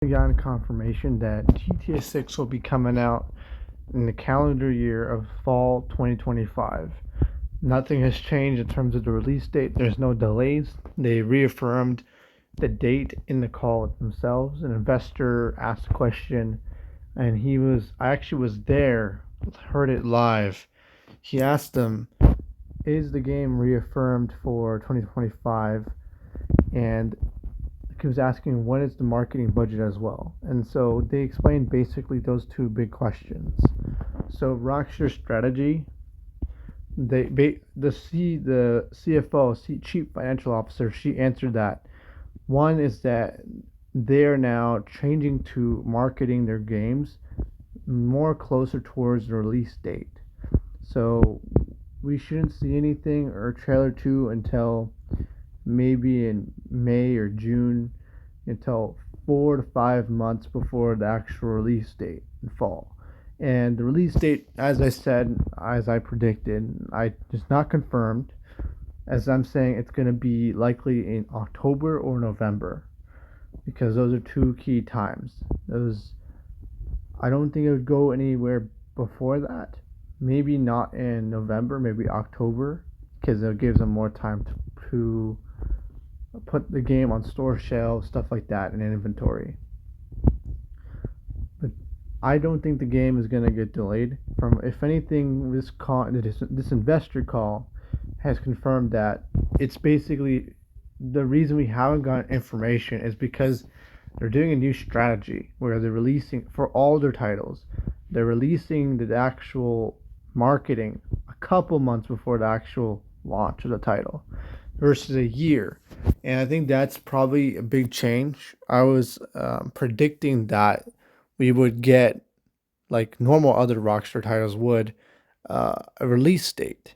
Gotten confirmation that GTA 6 will be coming out in the calendar year of fall 2025. Nothing has changed in terms of the release date. There's no delays. They reaffirmed the date in the call themselves. An investor asked a question, and I actually was there, heard it live. He asked them, is the game reaffirmed for 2025? And he was asking what is the marketing budget as well. And so they explained basically those two big questions. So Rockstar's strategy, the CFO, Chief Financial Officer, she answered that. One is that they're now changing to marketing their games more closer towards the release date. So we shouldn't see anything or trailer 2 until maybe in May or June, until 4 to 5 months before the actual release date in fall. And the release date, as I said, as I predicted, it's not confirmed. As I'm saying, it's going to be likely in October or November because those are two key times. Those I don't think it would go anywhere before that. Maybe not in November, maybe October, because it gives them more time to put the game on store shelves, stuff like that, in inventory. But I don't think the game is gonna get delayed. From if anything, this investor call has confirmed that it's basically the reason we haven't gotten information is because they're doing a new strategy where they're releasing for all their titles. They're releasing the actual marketing a couple months before the actual launch of the title versus a year. And I think that's probably a big change. I was predicting that we would get, like normal other Rockstar titles would, a release date,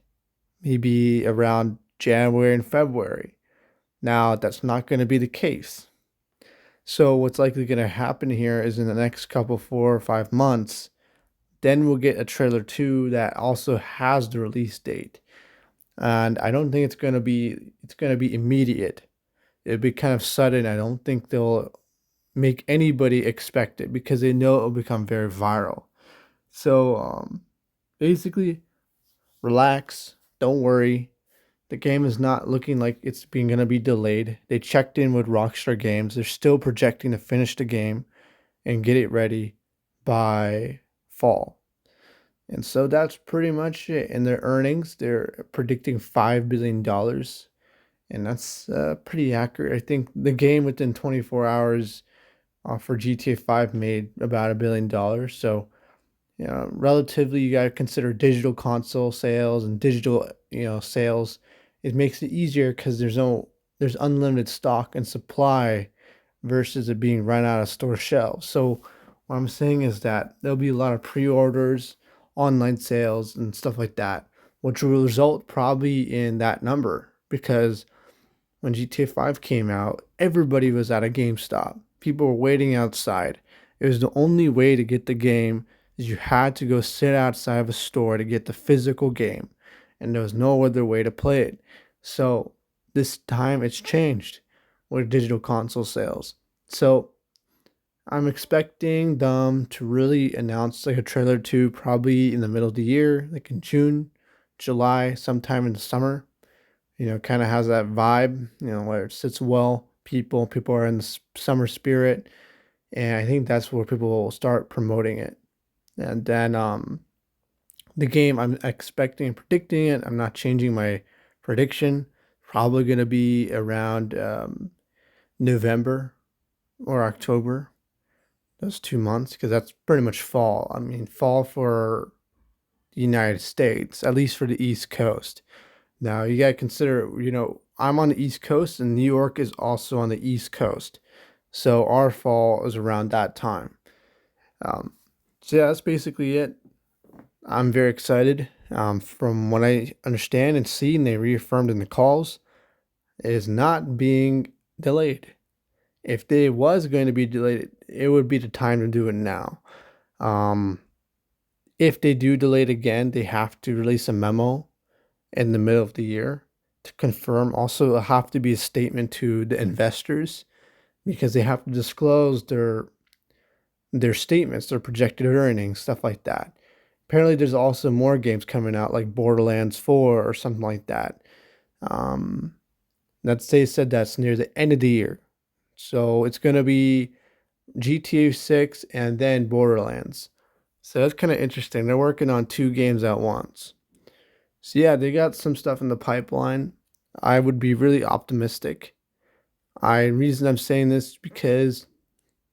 maybe around January and February. Now, that's not going to be the case. So, what's likely going to happen here is in the next couple, 4 or 5 months, then we'll get a trailer 2 that also has the release date. And I don't think it's going to be immediate. It'll be kind of sudden. I don't think they'll make anybody expect it because they know it'll become very viral. So, basically, relax, don't worry. The game is not looking like it's being gonna be delayed. They checked in with Rockstar Games. They're still projecting to finish the game and get it ready by fall. And so that's pretty much it. In their earnings, they're predicting $5 billion, and that's pretty accurate. I think the game within 24 hours for GTA 5 made about $1 billion. So, relatively, you got to consider digital console sales and digital, sales. It makes it easier because there's unlimited stock and supply versus it being run out of store shelves. So what I'm saying is that there'll be a lot of pre-orders, online sales, and stuff like that, which will result probably in that number because when GTA 5 came out, everybody was at a GameStop. People were waiting outside. It was the only way to get the game is you had to go sit outside of a store to get the physical game, and there was no other way to play it. So this time it's changed with digital console sales. So I'm expecting them to really announce like a trailer 2 probably in the middle of the year, like in June, July, sometime in the summer. Kind of has that vibe, where it sits well. People are in the summer spirit, and I think that's where people will start promoting it. And then the game, I'm expecting and predicting it. I'm not changing my prediction. Probably going to be around November or October, those 2 months, because that's pretty much fall. I mean, fall for the United States, at least for the East Coast. Now, you got to consider, I'm on the East Coast and New York is also on the East Coast. So our fall is around that time. Um, so, yeah, that's basically it. I'm very excited. From what I understand and see, and they reaffirmed in the calls, it is not being delayed. If they was going to be delayed, it would be the time to do it now. Um, if they do delay it again, they have to release a memo in the middle of the year to confirm. Also, it'll have to be a statement to the investors because they have to disclose their their statements, their projected earnings, stuff like that. Apparently, there's also more games coming out, like Borderlands 4 or something like that. Um, they said that's near the end of the year. So it's going to be GTA 6 and then Borderlands. So that's kind of interesting. They're working on two games at once. So yeah, they got some stuff in the pipeline. I would be really optimistic. Reason I'm saying this is because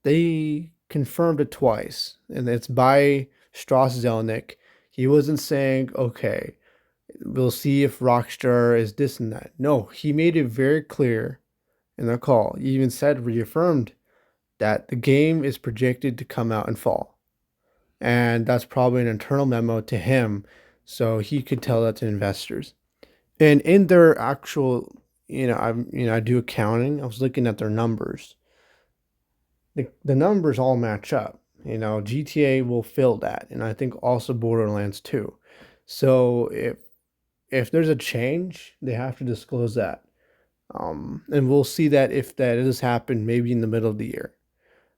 they confirmed it twice, and it's by Strauss Zelnick. He wasn't saying, okay, we'll see if Rockstar is this and that. No, he made it very clear in the call. He even said, reaffirmed that the game is projected to come out in fall. And that's probably an internal memo to him so he could tell that to investors. And in their actual, I do accounting. I was looking at their numbers. The numbers all match up. GTA will fill that, and I think also Borderlands too. So if there's a change, they have to disclose that. And we'll see that if that does happen, maybe in the middle of the year.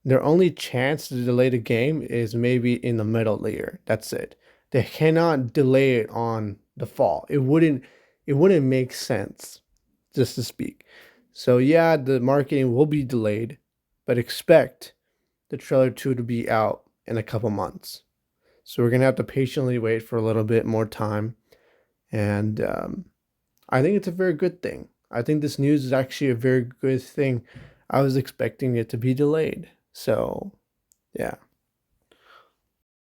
Their only chance to delay the game is maybe in the middle of the year. That's it. They cannot delay it on the fall. It wouldn't make sense, just to speak. So yeah, the marketing will be delayed, but expect the trailer 2 to be out in a couple months. So we're gonna have to patiently wait for a little bit more time. And I think it's a very good thing. I think this news is actually a very good thing. I was expecting it to be delayed. So, yeah.